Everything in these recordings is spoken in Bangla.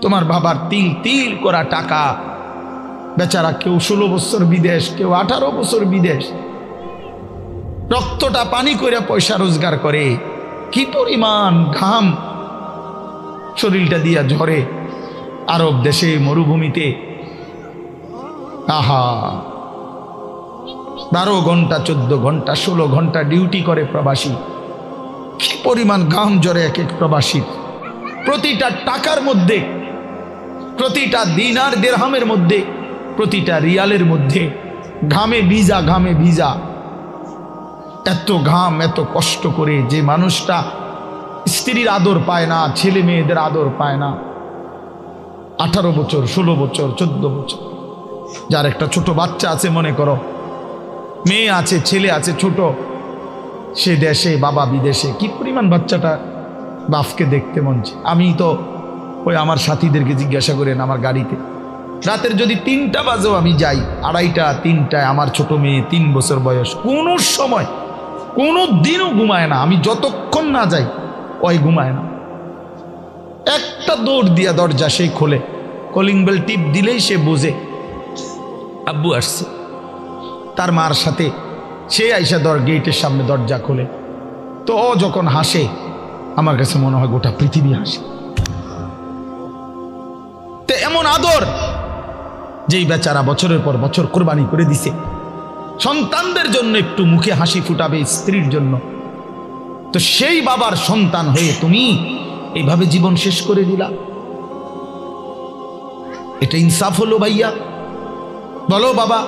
তোমার বাবার তিল তিল করা টাকা, বেচারা কেউ 16 বছর বিদেশ, কেউ 18 বছর বিদেশ, রক্তটা পানি করে পয়সা রোজগার করে, কি পরিমাণ ঘাম শরীরটা দিয়া ঝরে আরব দেশে মরুভূমিতে। আহা, 12 ঘন্টা 14 ঘন্টা 16 ঘন্টা ডিউটি করে প্রবাসী, কি পরিমাণ ঘাম ঝরে এক এক প্রবাসীর। প্রতিটা টাকার মধ্যে, প্রতিটা দিনার দিরহামের মধ্যে, প্রতিটা রিয়ালের মধ্যে ঘামে ভিজা, ঘামে ভিজা। এত ঘাম, এত কষ্ট করে যে মানুষটা স্ত্রীর আদর পায় না, ছেলে মেয়েদের আদর পায় না, 18 বছর 16 বছর 14 বছর, যার একটা ছোট বাচ্চা আছে, মনে করো মেয়ে আছে ছেলে আছে ছোট, সে দেশে বাবা বিদেশে, কি পরিমাণ বাচ্চাটা বাপকে দেখতে মন চায়। আমি তো ওই আমার সাথীদেরকে জিজ্ঞাসা করেন, আমার গাড়িতে রাতের যদি 3টা বাজেও আমি যাই, 2:30 3টায় আমার ছোট মেয়ে 3 বছর বয়স, কোনো সময় কোনো দিনও ঘুমায় না। আমি যতক্ষণ না যাই ওই ঘুমায় না। একটা দৌড় দিয়া দরজা সেই খোলে, কলিং বেল টিপ দিলেই সে বোঝে আব্বু আসছে। তার মার সাথে সে আইসা গেটের সামনে দরজা খোলে, তো ও যখন হাসে আমার কাছে মনে হয় গোটা পৃথিবী হাসে। তো এমন আদর যেই বেচারা বছরের পর বছর কোরবানি করে দিছে সন্তানদের জন্য, একটু মুখে হাসি ফুটাবে স্ত্রীর জন্য, তো সেই বাবার সন্তান হয়ে তুমি এইভাবে জীবন শেষ করে দিলা। এটা ইনসাফ হলো ভাইয়া? বলো বাবা,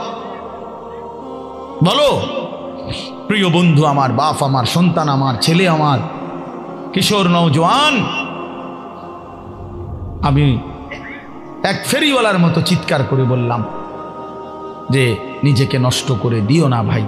বলো। প্রিয় বন্ধু আমার, বাপ আমার, সন্তান আমার, ছেলে আমার, কিশোর নওজোয়ান, আমি এক ফেরিওয়ালার মতো চিৎকার করে বললাম যে নিজেকে নষ্ট করে দিও না ভাই।